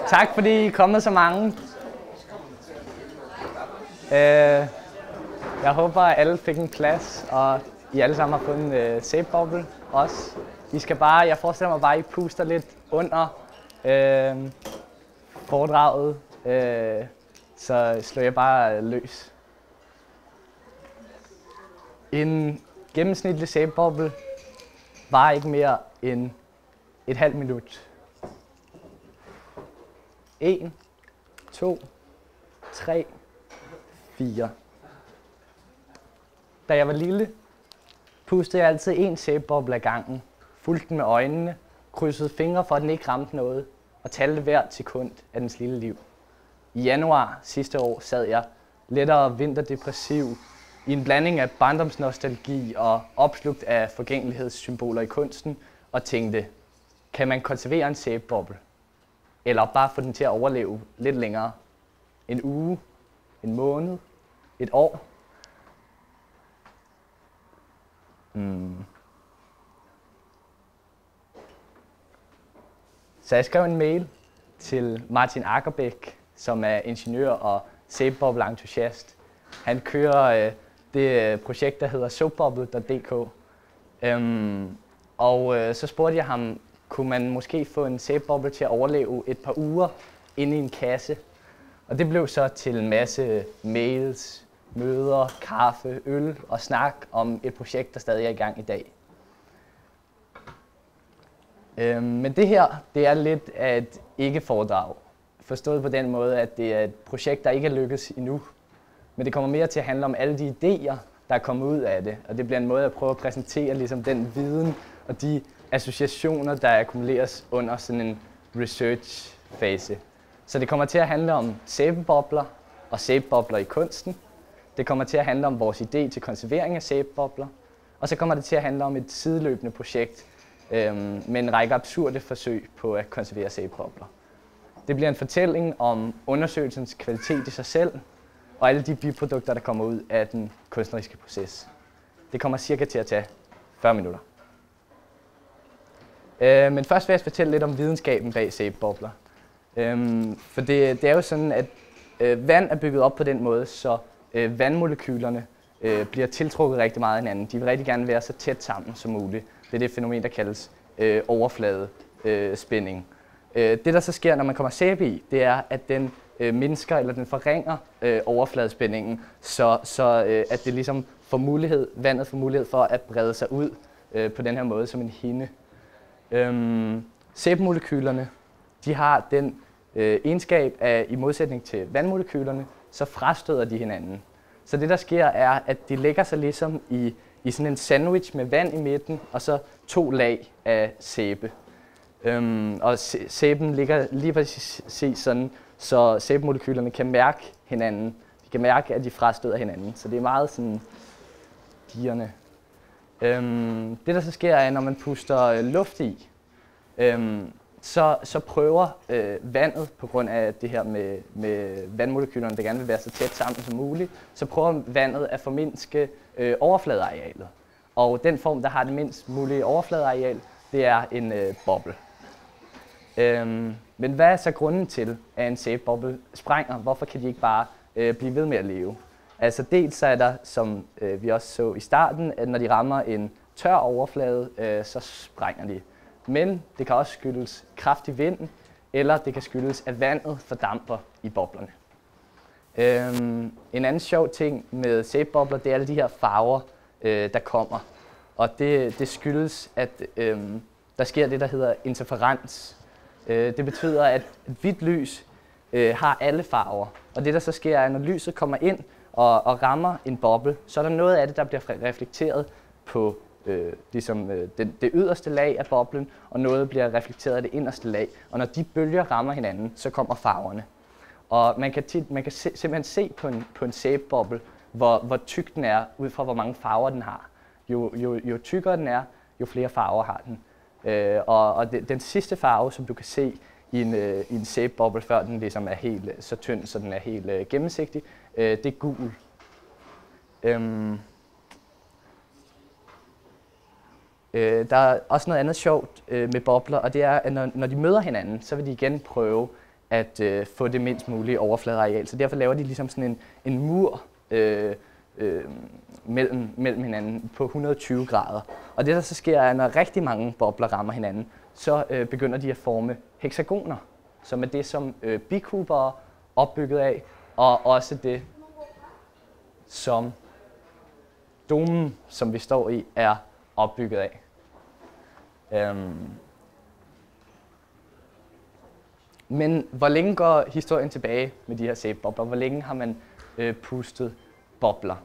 Tak fordi I er kommet så mange. Jeg håber, at alle fik en plads, og I alle sammen har fået en sæbeboble også. Jeg forestiller mig bare, at I puster lidt under foredraget, så slår jeg bare løs. En gennemsnitlig sæbeboble varer ikke mere end et halvt minut. 1, 2, 3, 4. Da jeg var lille, pustede jeg altid en sæbeboble ad gangen, fulgte den med øjnene, krydsede fingre for, at den ikke ramte noget, og talte hvert sekund af dens lille liv. I januar sidste år sad jeg lettere vinterdepressiv i en blanding af barndomsnostalgi og opslugt af forgængelighedssymboler i kunsten, og tænkte, kan man konservere en sæbeboble? Eller bare få den til at overleve lidt længere? En uge, en måned, et år? Så jeg skrev en mail til Martin Akkerbæk, som er ingeniør og sæbeboble-entusiast. Han kører det projekt, der hedder soapbobble.dk. Så spurgte jeg ham, kunne man måske få en sæbeboble til at overleve et par uger inde i en kasse. Og det blev så til en masse mails, møder, kaffe, øl og snak om et projekt, der stadig er i gang i dag. Men det her, det er lidt af et ikke-foredrag. Forstået på den måde, at det er et projekt, der ikke er lykkedes endnu. Men det kommer mere til at handle om alle de idéer, der er kommet ud af det. Og det bliver en måde at prøve at præsentere ligesom den viden og de associationer, der akkumuleres under sådan en research-fase. Så det kommer til at handle om sæbebobler og sæbebobler i kunsten. Det kommer til at handle om vores idé til konservering af sæbebobler. Og så kommer det til at handle om et sideløbende projekt med en række absurde forsøg på at konservere sæbebobler. Det bliver en fortælling om undersøgelsens kvalitet i sig selv, og alle de biprodukter, der kommer ud af den kunstneriske proces. Det kommer cirka til at tage 40 minutter. Men først vil jeg fortælle lidt om videnskaben bag sæbebobler. For det er jo sådan, at vand er bygget op på den måde, så vandmolekylerne bliver tiltrukket rigtig meget af hinanden. De vil rigtig gerne være så tæt sammen som muligt. Det er det fænomen, der kaldes overfladespænding. Det, der så sker, når man kommer sæbe i, det er, at den mindsker eller den forringer overfladespændingen, så at det ligesom vandet får mulighed for at brede sig ud på den her måde som en hinde. Sæbemolekylerne, de har den egenskab, at i modsætning til vandmolekylerne, så frastøder de hinanden. Så det, der sker, er, at de lægger sig ligesom i sådan en sandwich med vand i midten, og så 2 lag af sæbe. Og sæben ligger lige præcis sådan, så sæbemolekylerne kan mærke hinanden. De kan mærke, at de frastøder hinanden. Så det er meget sådan dirrende. Det, der så sker, er, når man puster luft i, så prøver vandet, på grund af det her med vandmolekylerne, der gerne vil være så tæt sammen som muligt, så prøver vandet at formindske overfladearealet. Og den form, der har det mindst mulige overfladeareal, det er en boble. Men hvad er så grunden til, at en sæbeboble sprænger? Hvorfor kan de ikke bare blive ved med at leve? Altså dels så er der, som vi også så i starten, at når de rammer en tør overflade, så sprænger de. Men det kan også skyldes kraftig vind, eller det kan skyldes, at vandet fordamper i boblerne. En anden sjov ting med sæbebobler, det er alle de her farver, der kommer. Og det skyldes, at der sker det, der hedder interferens. Det betyder, at hvidt lys har alle farver. Og det, der så sker, er, at når lyset kommer ind og rammer en boble, så er der noget af det, der bliver reflekteret på det yderste lag af boblen, og noget bliver reflekteret af det inderste lag. Og når de bølger rammer hinanden, så kommer farverne. Og man kan simpelthen se på en sæbeboble, hvor tyk den er, ud fra hvor mange farver den har. Jo tykkere den er, jo flere farver har den. Den sidste farve, som du kan se i en sæbeboble, før den ligesom er helt så tynd, så den er helt gennemsigtig, det er gul. Der er også noget andet sjovt med bobler, og det er, at når de møder hinanden, så vil de igen prøve at få det mindst mulige overfladeareal. Så derfor laver de ligesom sådan en mur mellem hinanden på 120 grader. Og det der så sker, er, at når rigtig mange bobler rammer hinanden, så begynder de at forme hexagoner, som er det, som bikuber er opbygget af, og også det, som domen, som vi står i, er opbygget af. Men hvor længe går historien tilbage med de her sæbebobler? Hvor længe har man pustet bobler?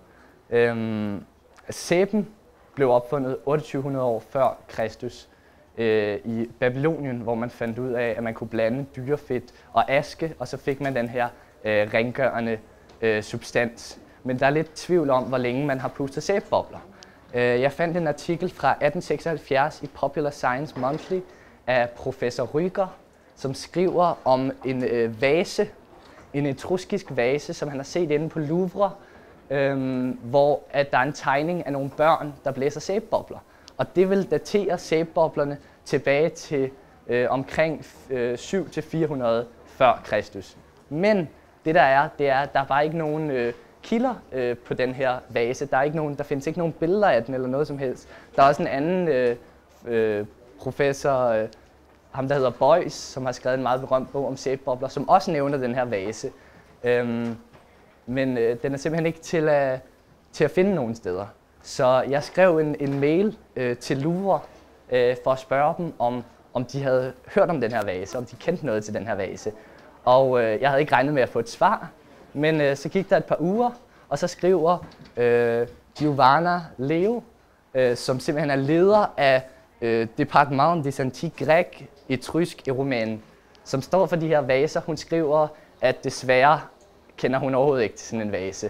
Sæben blev opfundet 2800 år før Kristus i Babylonien, hvor man fandt ud af, at man kunne blande dyrefedt og aske, og så fik man den her rengørende substans. Men der er lidt tvivl om, hvor længe man har pustet sæbebobler. Jeg fandt en artikel fra 1876 i Popular Science Monthly af professor Rüger, som skriver om en vase, en etruskisk vase, som han har set inde på Louvre, hvor at der er en tegning af nogle børn, der blæser sæbebobler. Og det vil datere sæbeboblerne tilbage til omkring 700-400 før Kristus. Men det der er, at der er bare ikke nogen kilder på den her vase. Der findes ikke nogen billeder af den eller noget som helst. Der er også en anden professor, ham der hedder Beuys, som har skrevet en meget berømt bog om sæbebobler, som også nævner den her vase. Men den er simpelthen ikke til at finde nogen steder. Så jeg skrev en mail til Louvre for at spørge dem, om de havde hørt om den her vase, om de kendte noget til den her vase. Og jeg havde ikke regnet med at få et svar, men så gik der et par uger, og så skriver Giovanna Leo, som simpelthen er leder af Departement des Antiques Græques, Etrusk et Romanes, som står for de her vaser. Hun skriver, at desværre kender hun overhovedet ikke til sådan en vase.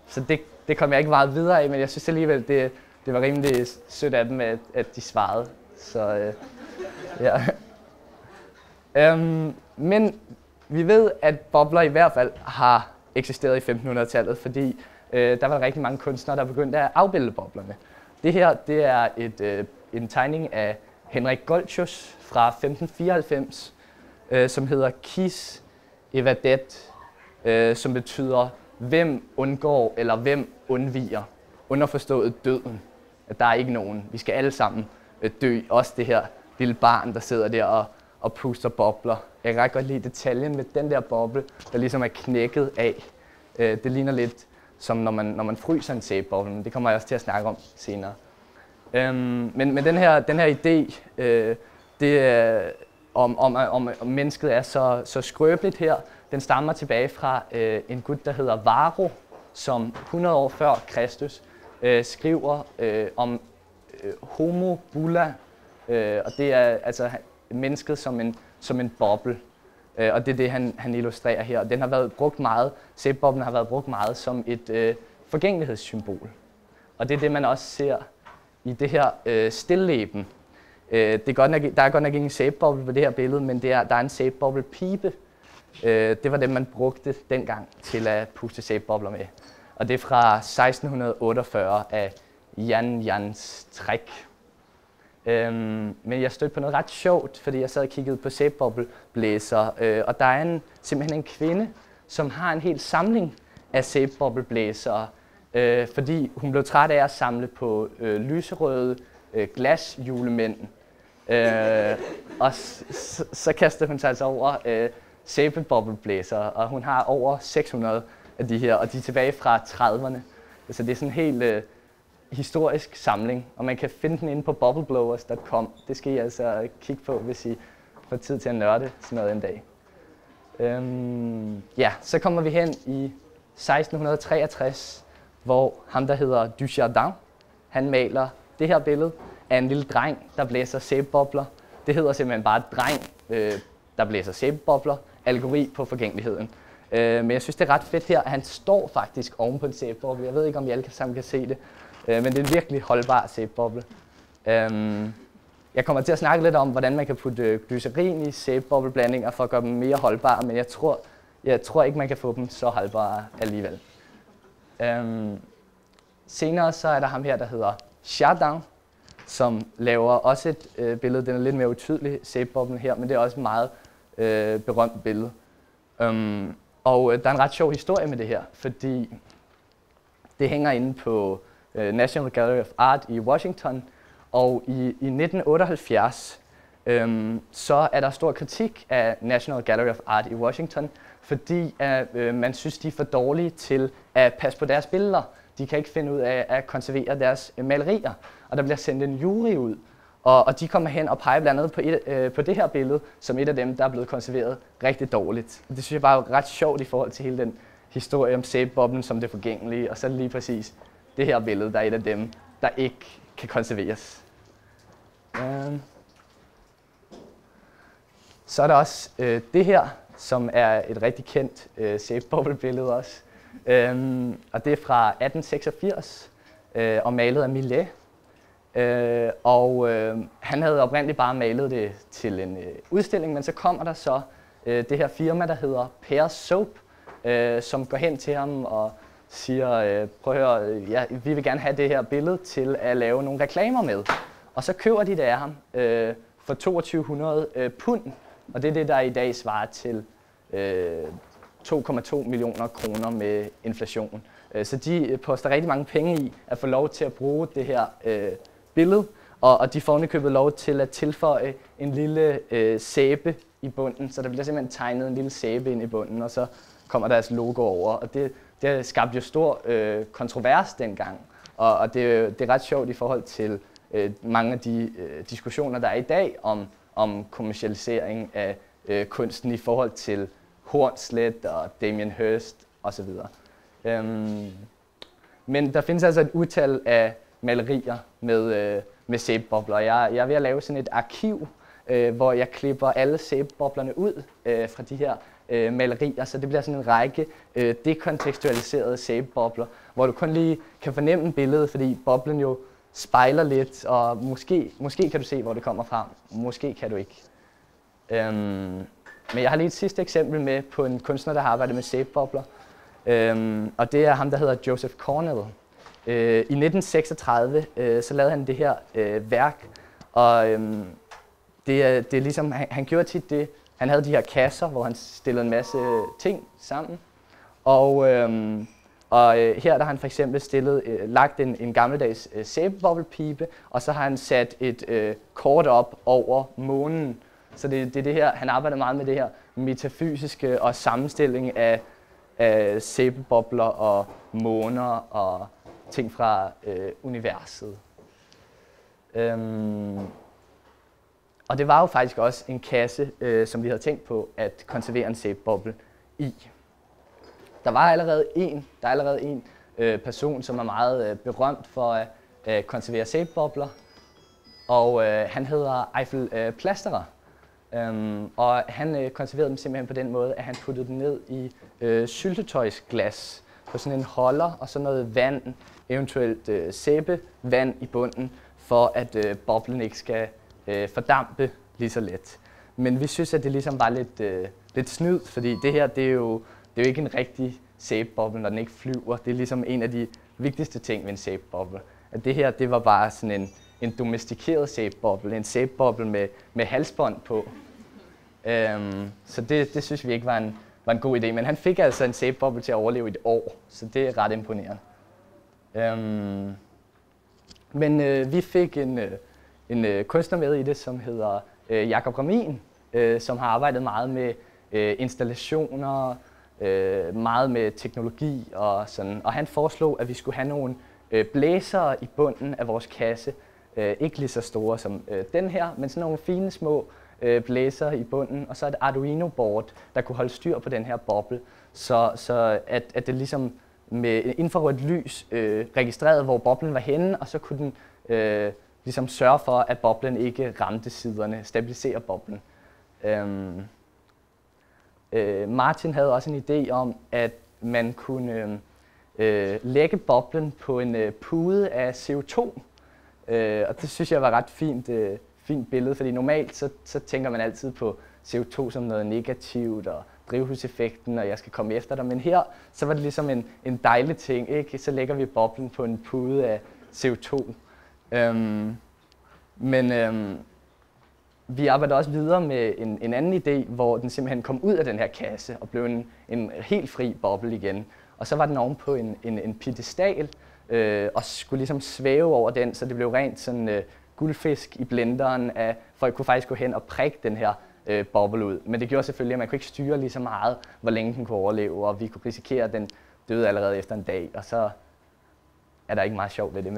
Så det kom jeg ikke meget videre af, men jeg synes alligevel, det var rimelig sødt af dem, at de svarede. Så ja. Men vi ved, at bobler i hvert fald har eksisteret i 1500-tallet, fordi der var rigtig mange kunstnere, der begyndte at afbilde boblerne. Det her, det er en tegning af Henrik Goltzius fra 1594, som hedder Quis evadet, som betyder hvem undgår eller hvem undviger. Underforstået døden. At der er ikke nogen. Vi skal alle sammen dø. Også det her lille barn, der sidder der og puster bobler. Jeg kan ret godt lide detaljen med den der boble, der ligesom er knækket af. Det ligner lidt som når man fryser en sæbeboble, men det kommer jeg også til at snakke om senere. Men den her idé, det er, om mennesket er så skrøbeligt her, den stammer tilbage fra en gut, der hedder Varro, som 100 år før Kristus skriver om homo bulla, og det er altså mennesket som en boble. Og det er det, han illustrerer her. Den har været brugt meget, sæbeboblen har været brugt meget som et forgængelighedssymbol. Og det er det, man også ser i det her stilleben. Der er godt nok ingen sæbeboble på det her billede, men der er en sæbeboblepibe. Det var det, man brugte dengang til at puste sæbebobler med. Og det er fra 1648 af Jan Jans Træk. Men jeg stødte på noget ret sjovt, fordi jeg sad og kiggede på sæbebobleblæser, og der er simpelthen en kvinde, som har en hel samling af sæbebobleblæsere, fordi hun blev træt af at samle på lyserøde glasjulemænd. Og så kastede hun sig altså over sæbebobleblæsere, og hun har over 600 af de her, og de er tilbage fra 30'erne. Så det er sådan en helt historisk samling, og man kan finde den inde på bobbleblowers.com. Det skal I altså kigge på, hvis I får tid til at nørde sådan noget en dag. Ja, så kommer vi hen i 1663, hvor ham, der hedder Dujardin, han maler det her billede af en lille dreng, der blæser sæbebobler. Det hedder simpelthen bare dreng, der blæser sæbebobler, allegori på forgængeligheden. Men jeg synes, det er ret fedt her, at han står faktisk oven på en sæbeboble. Jeg ved ikke, om I alle sammen kan se det, men det er en virkelig holdbar sæbeboble. Jeg kommer til at snakke lidt om, hvordan man kan putte glycerin i sæbebobleblandinger for at gøre dem mere holdbare, men jeg tror ikke, man kan få dem så holdbare alligevel. Senere så er der ham her, der hedder Chardin, som laver også et billede. Den er lidt mere utydelig, sæbeboblen her, men det er også et meget berømt billede. Og der er en ret sjov historie med det her, fordi det hænger inde på National Gallery of Art i Washington, og i 1978 så er der stor kritik af National Gallery of Art i Washington, fordi man synes, de er for dårlige til at passe på deres billeder. De kan ikke finde ud af at konservere deres malerier, og der bliver sendt en jury ud. Og de kommer hen og peger blandt andet på det her billede, som et af dem, der er blevet konserveret rigtig dårligt. Det synes jeg bare er ret sjovt i forhold til hele den historie om sæbeboblen som det forgængelige, og så lige præcis det her billede, der er et af dem, der ikke kan konserveres. Så er der også det her, som er et rigtig kendt sæbeboblebillede også. Og det er fra 1886 og malet af Millet. Han havde oprindeligt bare malet det til en udstilling, men så kommer der så det her firma, der hedder Pears Soap, som går hen til ham og siger, prøv at høre, ja, vi vil gerne have det her billede til at lave nogle reklamer med. Og så køber de det af ham for 2200 pund, og det er det, der i dag svarer til 2,2 millioner kroner med inflation. Så de poster rigtig mange penge i at få lov til at bruge det her billede, og de får ovenikøbet lov til at tilføje en lille sæbe i bunden, så der bliver simpelthen tegnet en lille sæbe ind i bunden, og så kommer deres logo over. Og det skabte jo stor kontrovers dengang, og det er ret sjovt i forhold til mange af de diskussioner, der er i dag om kommercialisering af kunsten i forhold til Hornslet og Damien Hirst osv. Men der findes altså et utal af malerier med sæbebobler. Jeg er ved at lave sådan et arkiv, hvor jeg klipper alle sæbeboblerne ud fra de her malerier, så det bliver sådan en række dekontekstualiserede sæbebobler, hvor du kun lige kan fornemme billedet, fordi boblen jo spejler lidt, og måske kan du se, hvor det kommer fra, måske kan du ikke. Men jeg har lige et sidste eksempel med på en kunstner, der har arbejdet med sæbebobler, og det er ham, der hedder Joseph Cornell. I 1936 så lavede han det her værk, og det er ligesom, han gjorde tit det, han havde de her kasser, hvor han stillede en masse ting sammen, og her der har han for eksempel lagt en gammeldags sæbeboblepibe, og så har han sat et kort op over månen. Så det er det her, han arbejder meget med det her metafysiske og sammenstilling af sæbebobler og måner og ting fra universet. Og det var jo faktisk også en kasse, som vi havde tænkt på at konservere en sæbeboble i. Der er allerede en person, som er meget berømt for at konservere sæbebobler, og han hedder Eiffel Plasterer. Og han konserverede dem simpelthen på den måde, at han puttede dem ned i syltetøjsglas på sådan en holder og så noget vand, eventuelt sæbevand i bunden, for at boblen ikke skal fordampe lige så let. Men vi synes, at det ligesom var lidt snyd, fordi det her det er jo ikke en rigtig sæbeboble, når den ikke flyver. Det er ligesom en af de vigtigste ting ved en sæbeboble. At det her det var bare sådan en domestikeret sæbeboble, en sæbeboble med halsbånd på. Så det synes vi ikke var en god idé, men han fik altså en sæbeboble til at overleve i et år, så det er ret imponerende. Men vi fik en kunstner med i det, som hedder Jacob Ramin, som har arbejdet meget med installationer, meget med teknologi og sådan. Og han foreslog, at vi skulle have nogle blæsere i bunden af vores kasse. Ikke lige så store som den her, men sådan nogle fine små blæsere i bunden. Og så et Arduino-board, der kunne holde styr på den her boble, så at det ligesom med infrarødt lys registrerede, hvor boblen var henne, og så kunne den ligesom sørge for, at boblen ikke ramte siderne, stabilisere boblen. Martin havde også en idé om, at man kunne lægge boblen på en pude af CO2, og det synes jeg var ret fint billede, fordi normalt så tænker man altid på CO2 som noget negativt og drivhuseffekten, og jeg skal komme efter dig, men her så var det ligesom en dejlig ting, ikke? Så lægger vi boblen på en pude af CO2. Vi arbejder også videre med en anden idé, hvor den simpelthen kom ud af den her kasse og blev en helt fri boble igen. Og så var den oven på en piedestal og skulle ligesom svæve over den, så det blev rent sådan guldfisk i blenderen af, folk kunne faktisk gå hen og prikke den her boble ud. Men det gjorde selvfølgelig, at man kunne ikke styre lige så meget, hvor længe den kunne overleve, og vi kunne risikere, at den døde allerede efter en dag, og så er der ikke meget sjovt ved det,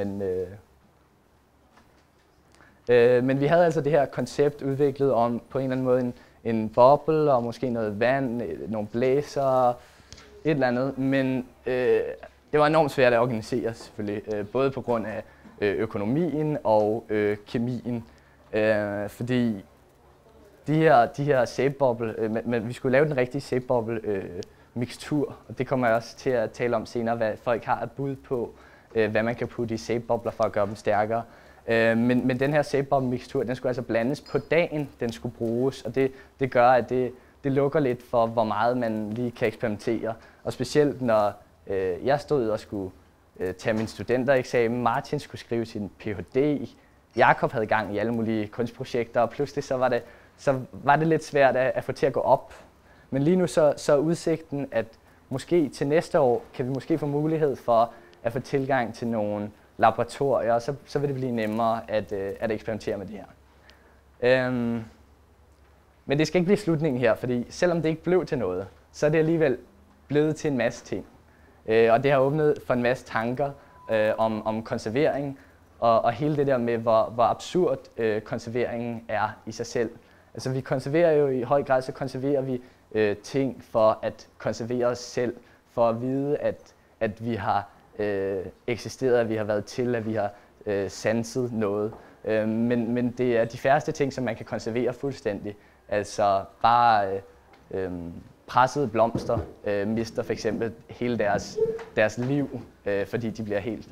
men vi havde altså det her koncept udviklet om på en eller anden måde en boble og måske noget vand, nogle blæser, et eller andet. Men det var enormt svært at organisere selvfølgelig, både på grund af økonomien og kemien. Fordi de her shape-bobble, men vi skulle lave den rigtige shape-bobble mikstur, og det kommer jeg også til at tale om senere, hvad folk har at bud på, hvad man kan putte i shape-bobler for at gøre dem stærkere. Men den her shape-bobble-mikstur, den skulle altså blandes på dagen, den skulle bruges, og det gør, at det lukker lidt for, hvor meget man lige kan eksperimentere. Og specielt når jeg stod og skulle tage min studentereksamen, Martin skulle skrive sin Ph.D., Jakob havde gang i alle mulige kunstprojekter, og pludselig så var det lidt svært at få til at gå op. Men lige nu så er udsigten, at måske til næste år kan vi måske få mulighed for at få tilgang til nogle laboratorier, og så vil det blive nemmere at eksperimentere med det her. Men det skal ikke blive slutningen her, fordi selvom det ikke blev til noget, så er det alligevel blevet til en masse ting. Og det har åbnet for en masse tanker om konservering, og hele det der med, hvor absurd konserveringen er i sig selv. Altså vi konserverer jo i høj grad, så konserverer vi ting for at konservere os selv, for at vide, at vi har eksisteret, at vi har været til, at vi har sanset noget. Men det er de færreste ting, som man kan konservere fuldstændig. Altså bare pressede blomster mister for eksempel hele deres liv, fordi de bliver helt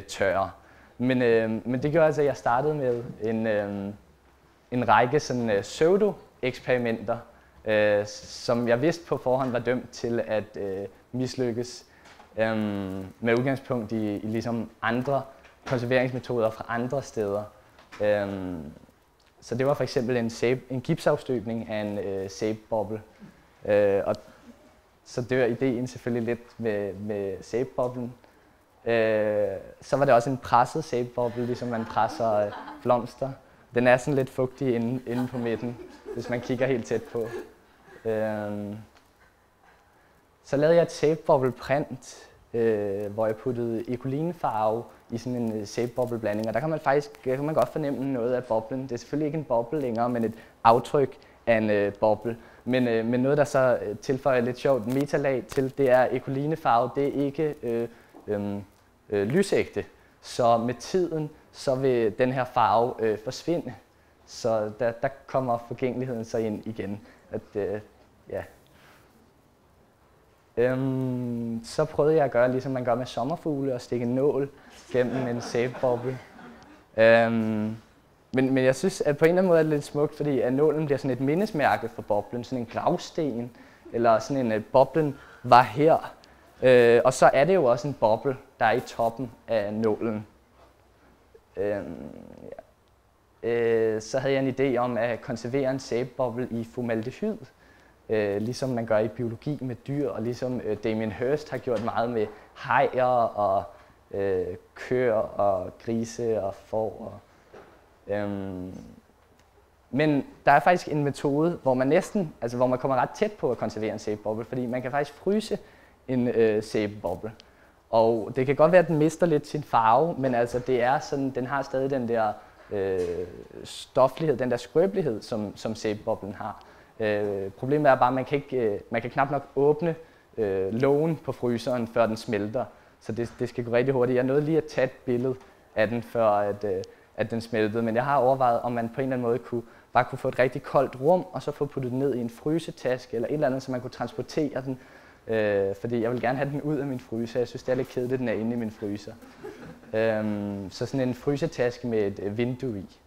tørre. Men det gør altså, at jeg startede med en række sådan pseudo-eksperimenter, som jeg vidste på forhånd var dømt til at mislykkes. Med udgangspunkt i ligesom andre konserveringsmetoder fra andre steder. Så det var for eksempel en gipsafstøbning af en shape-boble. Og så dør ideen selvfølgelig lidt med shape-boblen. Så var det også en presset shape-boble, ligesom man presser blomster. Den er sådan lidt fugtig inde på midten, hvis man kigger helt tæt på. Så lavede jeg et shape-bobble print, hvor jeg puttede ecolinefarve i sådan en shape-bobble-blanding, og der kan man godt fornemme noget af boblen. Det er selvfølgelig ikke en boble længere, men et aftryk af en boble. Men noget, der så tilføjer lidt sjovt metalag til, det er ecolinefarve, det er ikke lysægte. Så med tiden, så vil den her farve forsvinde. Så der kommer forgængeligheden så ind igen. Ja. Så prøvede jeg at gøre, ligesom man gør med sommerfugle, og stikke en nål gennem en shape-boble. Men jeg synes, at på en eller anden måde er det lidt smukt, fordi at nålen bliver sådan et mindesmærke for boblen, sådan en gravsten, eller sådan en boblen var her. Og så er det jo også en boble, der er i toppen af nålen. Så havde jeg en idé om at konservere en shape-boble i formaldehyd, ligesom man gør i biologi med dyr, og ligesom Damien Hirst har gjort meget med hajer og køer og grise og får. Men der er faktisk en metode, hvor man kommer ret tæt på at konservere en shape-boble, fordi man kan faktisk fryse en shape-boble. Og det kan godt være, at den mister lidt sin farve, men altså det er sådan, den har stadig den der stoflighed, den der skrøbelighed, som shape-boblen har. Problemet er bare, at man kan knap nok åbne lågen på fryseren, før den smelter. Så det skal gå rigtig hurtigt. Jeg nåede lige at tage et billede af den, før at den smeltede. Men jeg har overvejet, om man på en eller anden måde bare kunne få et rigtig koldt rum, og så få puttet den ned i en frysetaske eller et eller andet, så man kunne transportere den. Fordi jeg vil gerne have den ud af min fryser. Jeg synes, det er lidt kedeligt, den er inde i min fryser. Så sådan en frysetaske med et vindue i.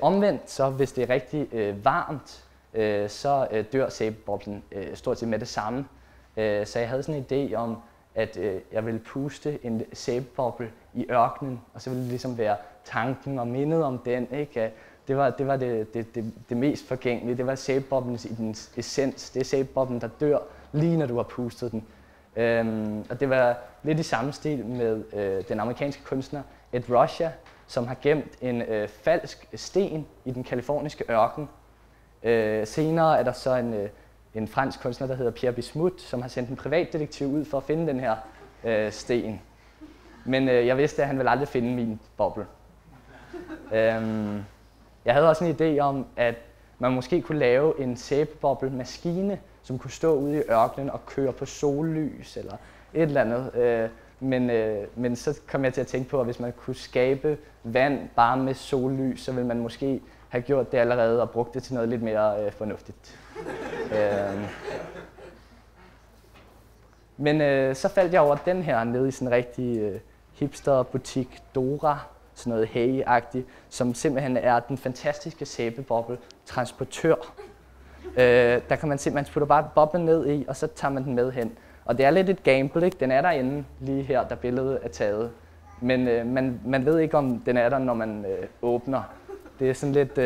Omvendt, så hvis det er rigtig varmt, så dør sæbeboblen stort set med det samme. Så jeg havde sådan en idé om, at jeg ville puste en sæbeboble i ørkenen, og så ville det ligesom være tanken og mindet om den, ikke? Det var det mest forgængelige. Det var sæbeboblens i dens essens. Det er sæbeboblen, der dør lige når du har pustet den. Og det var lidt i samme stil med den amerikanske kunstner Ed Ruscha, som har gemt en falsk sten i den kaliforniske ørken. Senere er der så en fransk kunstner, der hedder Pierre Bismuth, som har sendt en privatdetektiv ud for at finde den her sten. Men jeg vidste, at han ville aldrig finde min boble. Jeg havde også en idé om, at man måske kunne lave en sæbeboblemaskine, som kunne stå ude i ørkenen og køre på sollys eller et eller andet. Men så kom jeg til at tænke på, at hvis man kunne skabe vand bare med sollys, så ville man måske have gjort det allerede og brugt det til noget lidt mere fornuftigt. Men så faldt jeg over den her nede i sådan en rigtig hipsterbutik, Dora, sådan noget Hey-agtigt, som simpelthen er den fantastiske sæbeboble-transportør. Der kan man simpelthen putter bare boblen ned i, og så tager man den med hen. Og det er lidt et gamble, ikke? Den er derinde lige her, der billedet er taget. Men man ved ikke, om den er der, når man åbner. Det er sådan lidt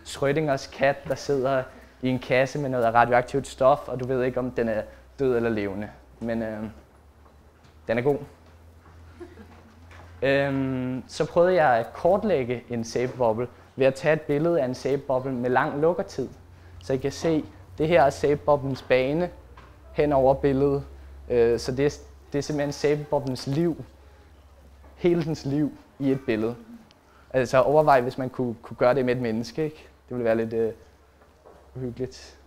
Schrödingers kat, der sidder i en kasse med noget radioaktivt stof, og du ved ikke, om den er død eller levende. Men den er god. Så prøvede jeg at kortlægge en sæbeboble ved at tage et billede af en sæbeboble med lang lukkertid. Så I kan se, det her er sæbeboblens bane hen over billedet. Så det er simpelthen sæbeboblens liv, hele dens liv i et billede. Altså overvej, hvis man kunne gøre det med et menneske, ikke? Det ville være lidt uhyggeligt.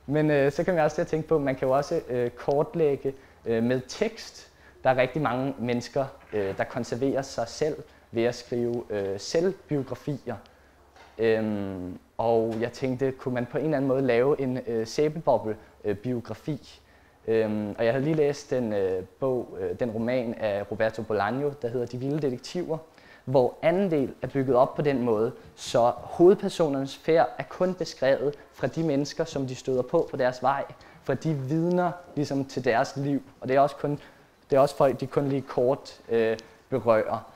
Men så kan vi også til at tænke på, at man kan jo også kortlægge med tekst. Der er rigtig mange mennesker, der konserverer sig selv ved at skrive selvbiografier. Og jeg tænkte, kunne man på en eller anden måde lave en sæbeboble-biografi? Og jeg havde lige læst den den roman af Roberto Bolaño, der hedder De vilde detektiver, hvor anden del er bygget op på den måde, så hovedpersonernes færd er kun beskrevet fra de mennesker, som de støder på deres vej, fra de vidner ligesom til deres liv. Og det er også folk, de kun lige kort berører.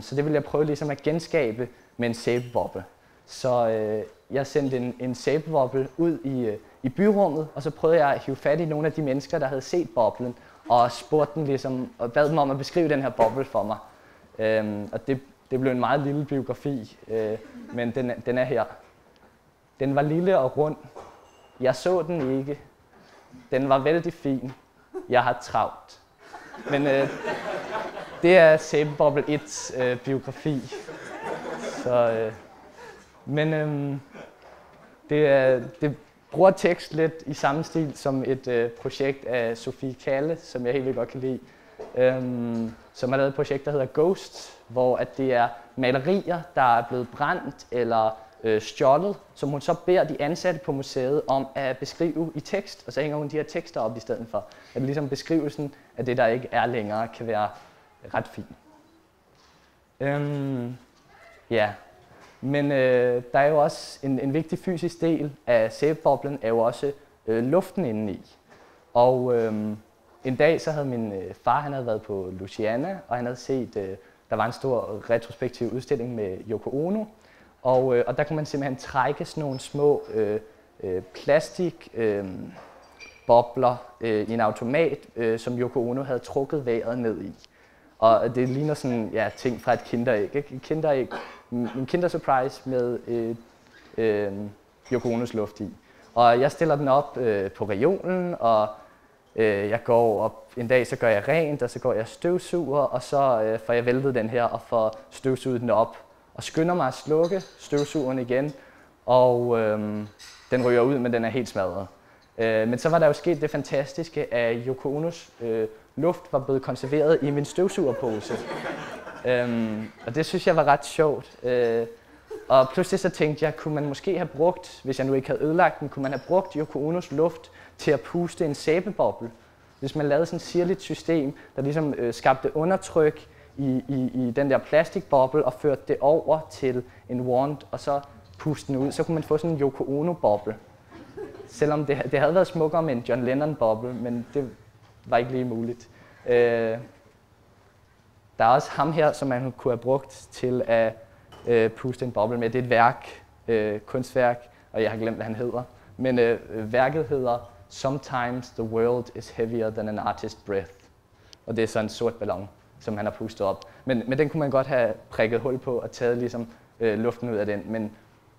Så det vil jeg prøve ligesom at genskabe med en sæbeboble. Så jeg sendte en sæbeboble ud i byrummet, og så prøvede jeg at hive fat i nogle af de mennesker, der havde set boblen, og spurgte dem ligesom, og bad dem om at beskrive den her boble for mig. Og det blev en meget lille biografi, men den er her. Den var lille og rund. Jeg så den ikke. Den var vældig fin. Jeg har travlt. Men det er Sæbeboble 1's biografi. Så, det bruger tekst lidt i samme stil som et projekt af Sofie Kalle, som jeg helt vildt godt kan lide. Som har lavet et projekt, der hedder Ghosts, hvor at det er malerier, der er blevet brændt eller stjålet, som hun så beder de ansatte på museet om at beskrive i tekst, og så hænger hun de her tekster op i stedet for. At ligesom beskrivelsen af det, der ikke er længere, kan være ret fin. Ja, men der er jo også en vigtig fysisk del af sæbeboblen, er jo også luften indeni. Og en dag så havde min far, han havde været på Louisiana, og han havde set, der var en stor retrospektiv udstilling med Yoko Ono. Og der kunne man simpelthen trække sådan nogle små plastikbobler i en automat, som Yoko Ono havde trukket vejret ned i. Og det ligner sådan, ja, ting fra et kinderæg. En kinderæg, en Kinder Surprise med Yoko Onos luft i. Og jeg stiller den op på reolen, og jeg går op en dag, så gør jeg rent, og så går jeg støvsuger, og så får jeg væltet den her og får støvsuget den op. Og skynder mig at slukke støvsugeren igen, og den ryger ud, men den er helt smadret. Men så var der jo sket det fantastiske, at Yoko Onos luft var blevet konserveret i min støvsugerpose. Og det synes jeg var ret sjovt. Og pludselig så tænkte jeg, kunne man måske have brugt, hvis jeg nu ikke havde ødelagt den, kunne man have brugt Yoko Onos luft til at puste en sæbeboble. Hvis man lavede sådan et sirligt system, der ligesom skabte undertryk i den der plastikboble og førte det over til en wand, og så puste den ud, så kunne man få sådan en Yoko Ono-boble. Selvom det havde været smukkere med en John Lennon-boble, men det var ikke lige muligt. Der er også ham her, som man kunne have brugt til at puste en boble med. Det er et værk, kunstværk, og jeg har glemt, hvad han hedder. Men værket hedder Sometimes the world is heavier than an artist's breath. Og det er så en sort ballon, som han har pustet op. Men den kunne man godt have prikket hul på og taget ligesom, luften ud af den.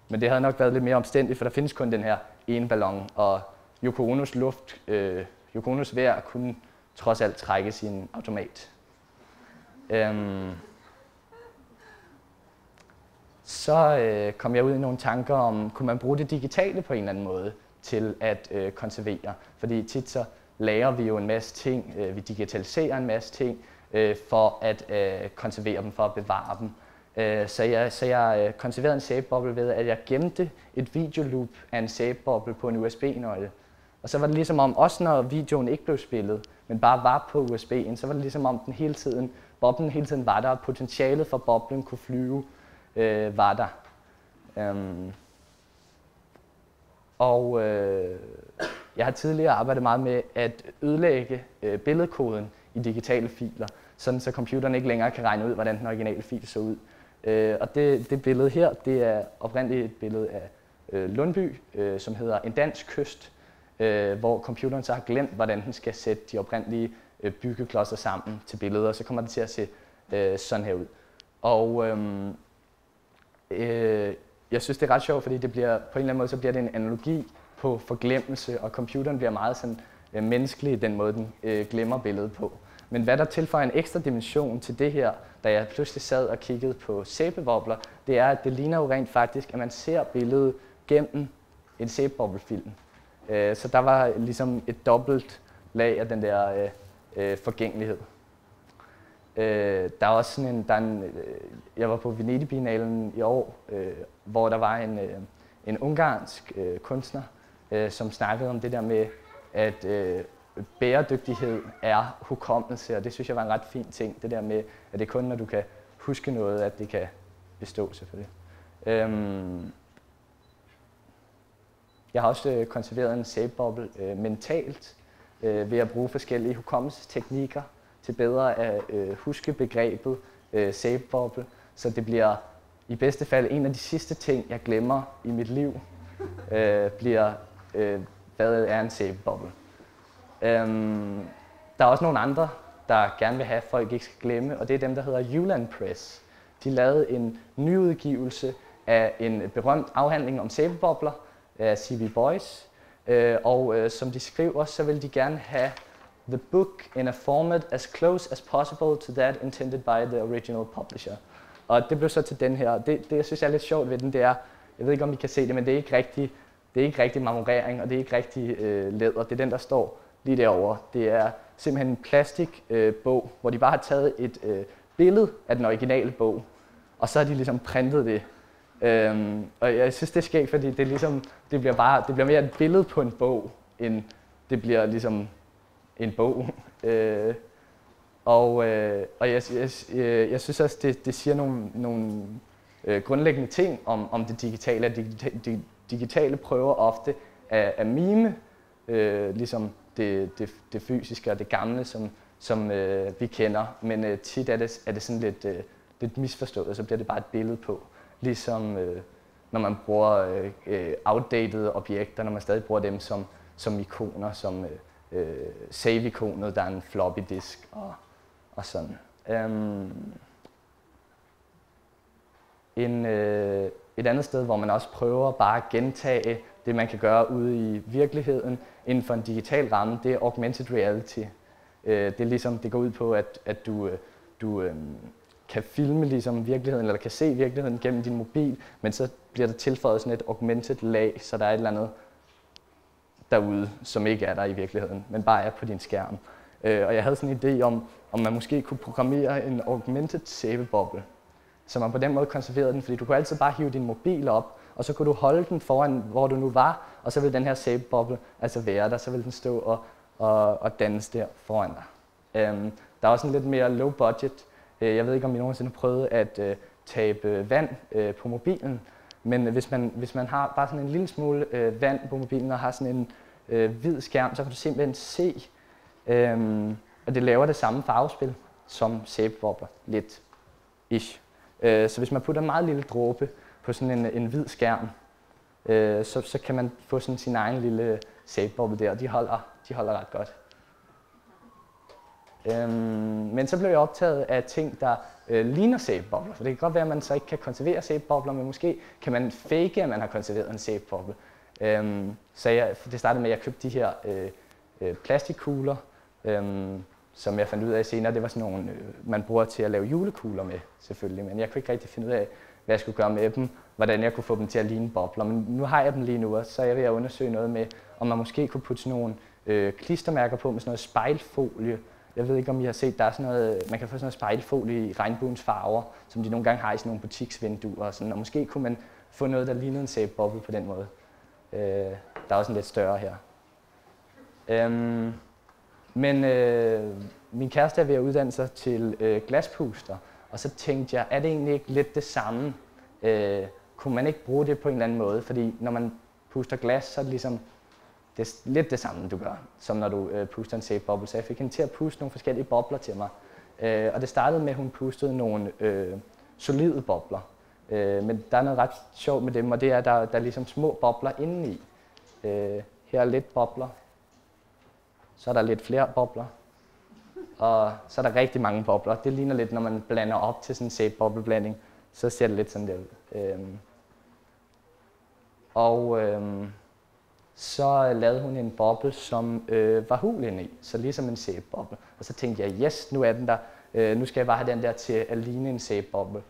Men det havde nok været lidt mere omstændigt, for der findes kun den her ene ballon. Og Yoko Onos luft, Yoko Onos vejr kunne trods alt trække sin automat. Så kom jeg ud i nogle tanker om, kunne man bruge det digitale på en eller anden måde til at konservere. Fordi tit så lærer vi jo en masse ting, vi digitaliserer en masse ting for at konservere dem, for at bevare dem. Så jeg konserverede en sæbeboble ved, at jeg gemte et videoloop af en sæbeboble på en USB-nøgle. Og så var det ligesom om, også når videoen ikke blev spillet, men bare var på USB'en, så var det ligesom om boblen hele tiden var der, og potentialet for boblen kunne flyve var der. Jeg har tidligere arbejdet meget med at ødelægge billedkoden i digitale filer, sådan så computeren ikke længere kan regne ud, hvordan den originale fil så ud. Og det billede her, det er oprindeligt et billede af Lundby, som hedder En dansk kyst, hvor computeren så har glemt, hvordan den skal sætte de oprindelige byggeklodser sammen til billeder, og så kommer det til at se sådan her ud. Og jeg synes, det er ret sjovt, fordi det bliver, på en eller anden måde så bliver det en analogi på forglemmelse, og computeren bliver meget sådan, menneskelig i den måde, den glemmer billedet på. Men hvad der tilføjer en ekstra dimension til det her, da jeg pludselig sad og kiggede på sæbebobler, det er, at det ligner jo rent faktisk, at man ser billedet gennem en sæbeboblefilm. Så der var ligesom et dobbelt lag af den der forgængelighed. Der er også sådan jeg var på Venedig-biennalen i år, hvor der var en ungarsk kunstner, som snakkede om det der med, at bæredygtighed er hukommelse, og det synes jeg var en ret fin ting, det der med, at det er kun, når du kan huske noget, at det kan bestå selvfølgelig. Jeg har også konserveret en sæbeboble mentalt ved at bruge forskellige hukommelsesteknikker til bedre at huske begrebet sæbeboble, så det bliver i bedste fald en af de sidste ting, jeg glemmer i mit liv, bliver hvad er en sæbeboble. Der er også nogle andre, der gerne vil have, at folk ikke skal glemme, og det er dem, der hedder Jylland Press. De lavede en nyudgivelse af en berømt afhandling om sæbebobler af C.B. Boyce, og som de skriver, så vil de gerne have the book in a format as close as possible to that intended by the original publisher. Og det blev så til den her. Det jeg synes er lidt sjovt ved den, det er, jeg ved ikke om I kan se det, men det er ikke rigtig marmorering, og det er ikke rigtig læder. Det er den, der står lige derovre. Det er simpelthen en plastikbog, hvor de bare har taget et billede af den originale bog, og så har de ligesom printet det. Og jeg synes, det er skægt, fordi det, ligesom, det bliver mere et billede på en bog, end det bliver ligesom en bog. Og jeg synes også, det siger nogle grundlæggende ting om det digitale. At det digitale prøver ofte at mime ligesom det fysiske og det gamle, som vi kender. Men tit er det sådan lidt misforstået, og så bliver det bare et billede på. Ligesom når man bruger outdated objekter, når man stadig bruger dem som ikoner, som save-ikonet, der er en floppy disk og sådan. Et andet sted, hvor man også prøver bare at gentage det, man kan gøre ude i virkeligheden inden for en digital ramme, det er augmented reality. Det er ligesom, det går ud på, at du kan filme ligesom virkeligheden, eller kan se virkeligheden gennem din mobil, men så bliver der tilføjet sådan et augmented lag, så der er et eller andet derude, som ikke er der i virkeligheden, men bare er på din skærm. Og jeg havde sådan en idé om man måske kunne programmere en augmented sæbeboble, så man på den måde konserverede den, fordi du kunne altid bare hive din mobil op, og så kunne du holde den foran, hvor du nu var, og så ville den her sæbeboble altså være der, så ville den stå og danse der foran dig. Der er også en lidt mere low budget. Jeg ved ikke, om I nogensinde har prøvet at tabe vand på mobilen, men hvis man har bare sådan en lille smule vand på mobilen og har sådan en hvid skærm, så kan du simpelthen se, og det laver det samme farvespil som sæbebobler, lidt ish. Så hvis man putter en meget lille dråbe på sådan en hvid skærm, så kan man få sådan sin egen lille sæbeboble der, og de holder ret godt. Men så blev jeg optaget af ting, der ligner sæbebobler, for det kan godt være, at man så ikke kan konservere sæbebobler, men måske kan man fake, at man har konserveret en sæbeboble. Så det startede med, at jeg købte de her plastikkugler, som jeg fandt ud af senere. Det var sådan nogle, man bruger til at lave julekugler med, selvfølgelig, men jeg kunne ikke rigtig finde ud af, hvad jeg skulle gøre med dem, hvordan jeg kunne få dem til at ligne bobler. Men nu har jeg dem lige nu, og så er jeg ved at undersøge noget med, om man måske kunne putte sådan nogle klistermærker på med sådan noget spejlfolie. Jeg ved ikke, om I har set, der er sådan noget, man kan få sådan noget spejlfolie i regnbuens farver, som de nogle gange har i sådan nogle butiksvinduer og sådan, og måske kunne man få noget, der lignede en sæbeboble på den måde. Der er også en lidt større her. Men min kæreste er ved at uddanne sig til glaspuster, og så tænkte jeg, er det egentlig ikke lidt det samme? Kunne man ikke bruge det på en eller anden måde? Fordi når man puster glas, så er det ligesom lidt det samme, du gør, som når du puster en sæbeboble. Så jeg fik hende til at puste nogle forskellige bobler til mig. Og det startede med, at hun pustede nogle solide bobler. Men der er noget ret sjovt med dem, og det er, at der er ligesom små bobler indeni. Her er lidt bobler. Så er der lidt flere bobler. Og så er der rigtig mange bobler. Det ligner lidt, når man blander op til sådan en sæbebobleblanding, så ser det lidt sådan der ud. Så lavede hun en boble, som var hul indeni, så ligesom en sæbeboble. Og så tænkte jeg, yes, nu er den der. Nu skal jeg bare have den der til at ligne en sæbeboble.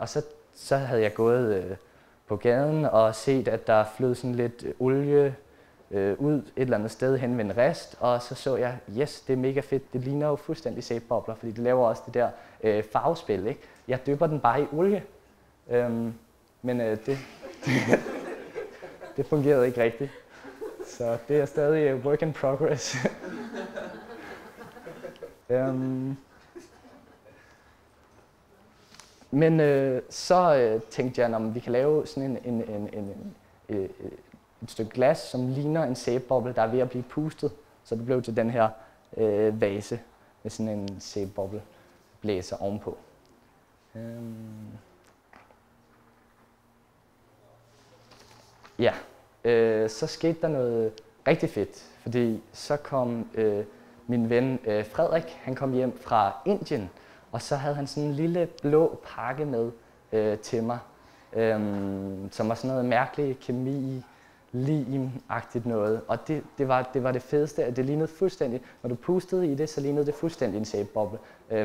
Og så havde jeg gået på gaden og set, at der flød sådan lidt olie ud et eller andet sted hen ved en rist, og så jeg, yes, det er mega fedt, det ligner jo fuldstændig sæbebobler, fordi det laver også det der farvespil, ikke? Jeg dypper den bare i olie, men det fungerede ikke rigtigt, så det er stadig work in progress. Men så tænkte jeg, at vi kan lave sådan et stykke glas, som ligner en sæbeboble, der er ved at blive pustet. Så det blev til den her vase med sådan en sæbeboble blæser ovenpå. Så skete der noget rigtig fedt, fordi så kom min ven Frederik, han kom hjem fra Indien, og så havde han sådan en lille blå pakke med til mig, som var sådan noget mærkelig kemi, lim-agtigt noget, og det var det fedeste, at det lignede fuldstændig, når du pustede i det, så lignede det fuldstændig en sæbeboble,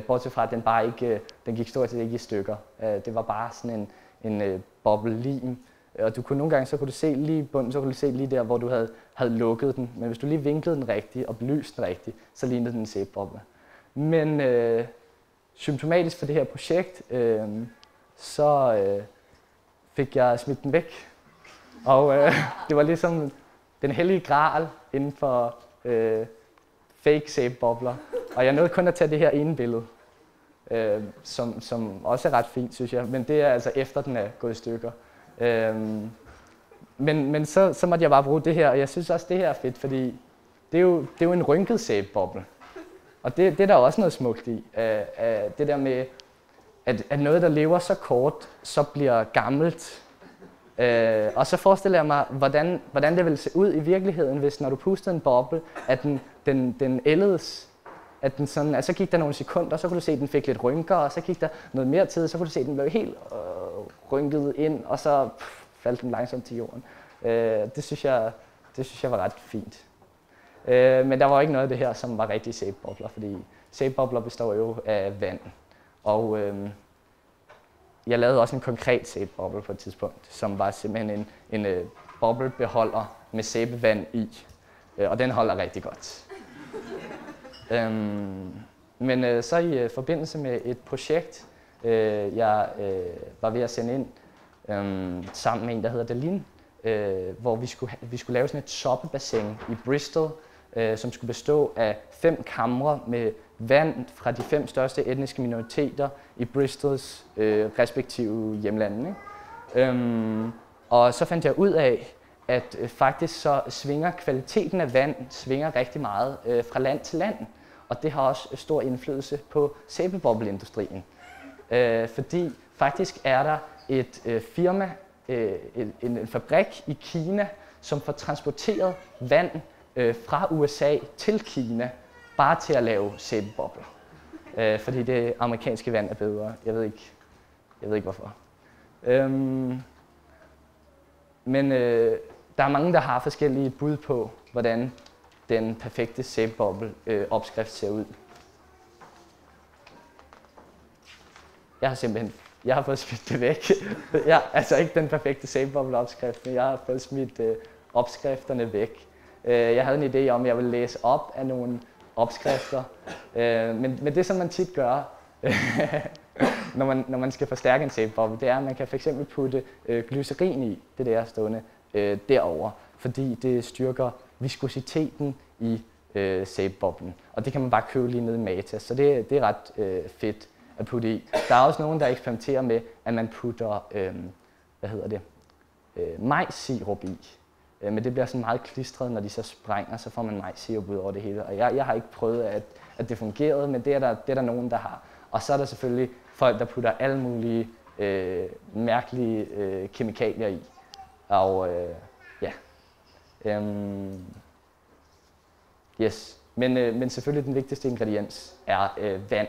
bortset fra, at den bare ikke, den gik stort set ikke i stykker. Det var bare sådan en boble lim, og du kunne nogle gange, så kunne du se lige i bunden, så kunne du se lige der, hvor du havde lukket den, men hvis du lige vinklede den rigtigt og belyste den rigtigt, så lignede den en sæbeboble. Men symptomatisk for det her projekt, så fik jeg smidt den væk. Og det var ligesom den hellige gral inden for fake sæbebobler. Og jeg nåede kun at tage det her ene billede, som også er ret fint, synes jeg. Men det er altså efter den er gået i stykker. Men så måtte jeg bare bruge det her, og jeg synes også, det her er fedt, fordi det er jo en rynket sæbeboble. Og det er der også noget smukt i. Det der med, at noget, der lever så kort, så bliver gammelt. Og så forestiller jeg mig, hvordan det ville se ud i virkeligheden, hvis når du pustede en boble, at den ældedes, at den sådan, altså, så gik der nogle sekunder, så kunne du se, at den fik lidt rynker, og så gik der noget mere tid, så kunne du se, at den blev helt rynket ind, og så faldt den langsomt til jorden. Det synes jeg var ret fint. Men der var ikke noget af det her, som var rigtige sæbebobler, fordi sæbebobler består jo af vand. Og jeg lavede også en konkret sæbeboble på et tidspunkt, som var simpelthen en boblebeholder med sæbevand i, og den holder rigtig godt. Men så i forbindelse med et projekt, jeg var ved at sende ind sammen med en, der hedder Dalin, hvor vi skulle lave sådan et soppebassin i Bristol, som skulle bestå af 5 kamre med vand fra de 5 største etniske minoriteter i Bristols respektive hjemlande. Og så fandt jeg ud af, at faktisk så svinger kvaliteten af vand rigtig meget fra land til land. Og det har også stor indflydelse på sæbebobleindustrien. Fordi faktisk er der et firma, en fabrik i Kina, som får transporteret vand fra USA til Kina, bare til at lave sæbebobler. Fordi det amerikanske vand er bedre. Jeg ved ikke hvorfor. Men der er mange, der har forskellige bud på, hvordan den perfekte sæbeboble-opskrift ser ud. Jeg har fået smidt det væk. Altså ikke den perfekte sæbeboble-opskrift, men jeg har fået smidt opskrifterne væk. Jeg havde en idé om, at jeg ville læse op af nogle opskrifter, men det, som man tit gør, når man skal forstærke en sæbeboble, det er, at man kan fx putte glycerin i, det der stående derover, fordi det styrker viskositeten i sæbeboblen. Og det kan man bare købe lige nede i Matas, så det er ret fedt at putte i. Der er også nogen, der eksperimenterer med, at man putter majssirup i. Men det bliver sådan meget klistret, når de så sprænger, så får man majssirup ud over det hele. Og jeg har ikke prøvet, at det fungerede, men det er der nogen, der har. Og så er der selvfølgelig folk, der putter alle mulige mærkelige kemikalier i. Og yes. Men selvfølgelig den vigtigste ingrediens er vand.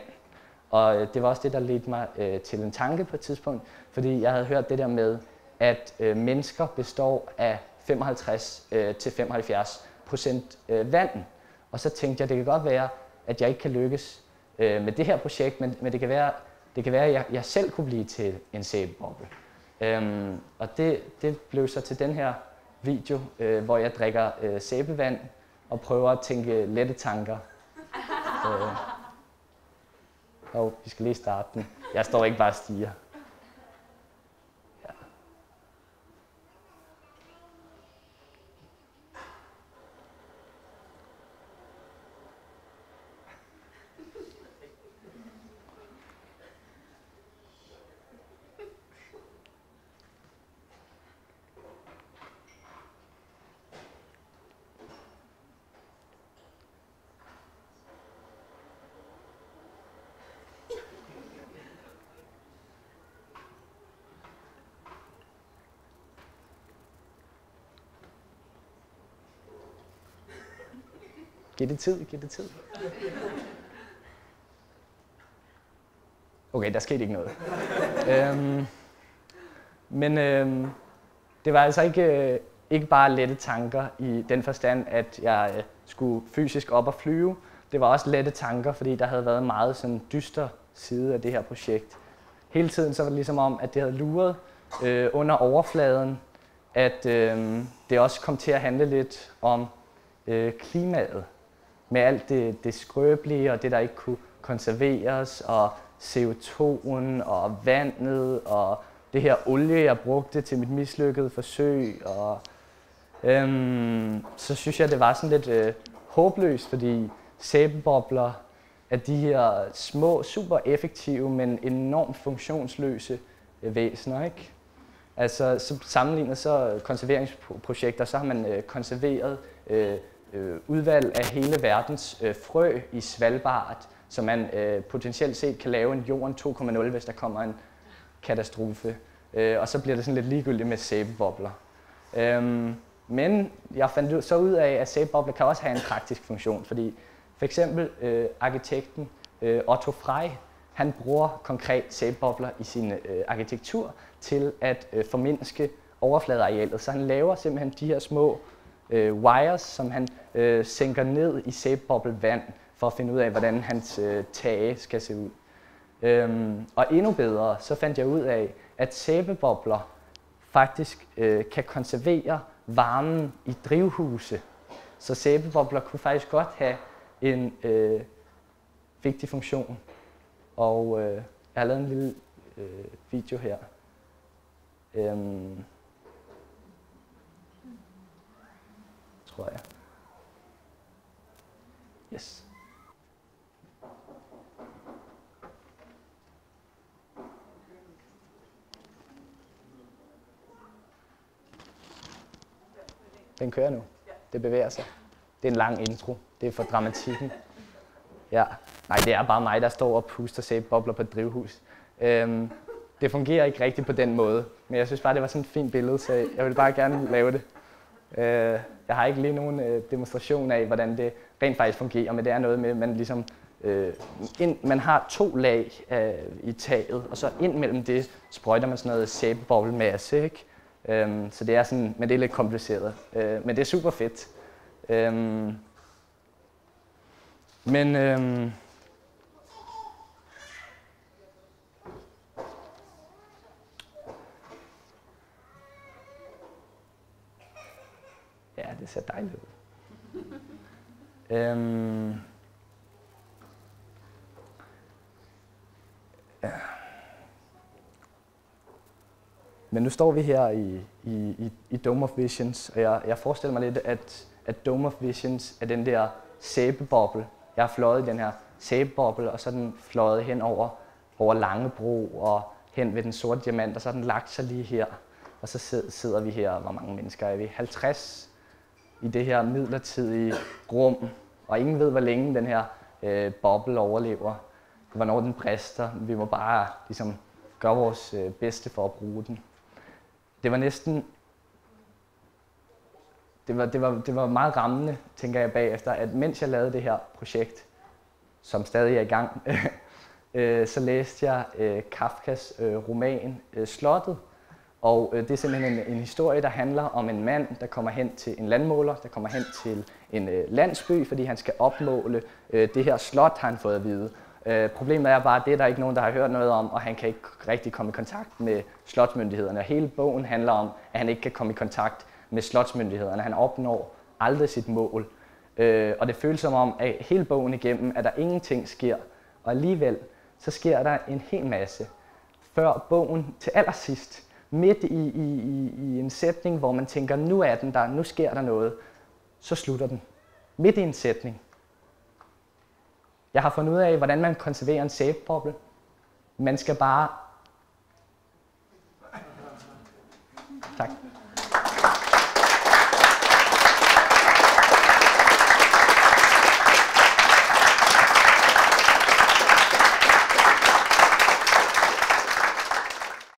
Og det var også det, der ledte mig til en tanke på et tidspunkt, fordi jeg havde hørt det der med, at mennesker består af 55-75% vand. Og så tænkte jeg, det kan godt være, at jeg ikke kan lykkes med det her projekt, men det kan være, at jeg selv kunne blive til en sæbeboble. Og det blev så til den her video, hvor jeg drikker sæbevand og prøver at tænke lette tanker. Vi skal lige starte den. Jeg står ikke bare og stiger. Giv det tid. Okay, der skete ikke noget. Men det var altså ikke bare lette tanker i den forstand, at jeg skulle fysisk op og flyve. Det var også lette tanker, fordi der havde været en meget sådan dyster side af det her projekt. Hele tiden så var det ligesom om, at det havde luret under overfladen, at det også kom til at handle lidt om klimaet. Med alt det skrøbelige og det, der ikke kunne konserveres, og CO2'en og vandet og det her olie, jeg brugte til mit mislykkede forsøg. Og så synes jeg, det var sådan lidt håbløst, fordi sæbebobler er de her små, super effektive, men enormt funktionsløse væsener, ikke? Altså så sammenlignet så konserveringsprojekter, så har man konserveret udvalg af hele verdens frø i Svalbard, så man potentielt set kan lave en jorden 2.0, hvis der kommer en katastrofe. Og så bliver det sådan lidt ligegyldigt med sæbebobler. Men jeg fandt så ud af, at sæbebobler kan også have en praktisk funktion, fordi for eksempel arkitekten Otto Frey, han bruger konkret sæbebobler i sin arkitektur til at formindske overfladearealet. Så han laver simpelthen de her små wires, som han sænker ned i sæbeboblevand for at finde ud af, hvordan hans tage skal se ud. Og endnu bedre, så fandt jeg ud af, at sæbebobler faktisk kan konservere varmen i drivhuse. Så sæbebobler kunne faktisk godt have en vigtig funktion. Og jeg har lavet en lille video her. Tror jeg. Yes. Den kører nu. Det bevæger sig. Det er en lang intro. Det er for dramatikken. Ja. Nej, det er bare mig, der står og puster sæbebobler på et drivhus. Det fungerer ikke rigtigt på den måde, men jeg synes bare, det var sådan et fint billede, så jeg vil bare gerne lave det. Jeg har ikke lige nogen demonstration af, hvordan det rent faktisk fungerer, men det er noget med, at man ligesom man har 2 lag i taget, og så ind mellem det sprøjter man sådan noget sæbeboblemasse, ikke? Så det er sådan, men det er lidt kompliceret, men det er super fedt. Ja, det ser dejligt ud. Ja. Men nu står vi her i Dome of Visions, og jeg forestiller mig lidt, at Dome of Visions er den der sæbeboble. Jeg har fløjet i den her sæbeboble, og så er den fløjet hen over Langebro og hen ved den sorte diamant, og så er den lagt sig lige her. Og så sidder vi her, hvor mange mennesker er vi? 50 i det her midlertidige rum, og ingen ved, hvor længe den her boble overlever, hvornår den brister. Vi må bare ligesom gøre vores bedste for at bruge den. Det var næsten, det var meget rammende, tænker jeg bagefter, at mens jeg lavede det her projekt, som stadig er i gang, så læste jeg Kafkas roman Slottet. Og det er simpelthen en historie, der handler om en mand, der kommer hen til en landmåler, der kommer hen til en landsby, fordi han skal opmåle det her slot, har han fået at vide. Problemet er bare, at det er der ikke nogen, der har hørt noget om, og han kan ikke rigtig komme i kontakt med slotsmyndighederne. Og hele bogen handler om, at han ikke kan komme i kontakt med slotsmyndighederne. Han opnår aldrig sit mål. Og det føles som om, at hele bogen igennem, at der ingenting sker. Og alligevel, så sker der en hel masse. Før bogen til allersidst, midt i en sætning, hvor man tænker, nu er den der, nu sker der noget, så slutter den. Midt i en sætning. Jeg har fundet ud af, hvordan man konserverer en sæbeboble. Man skal bare... Tak.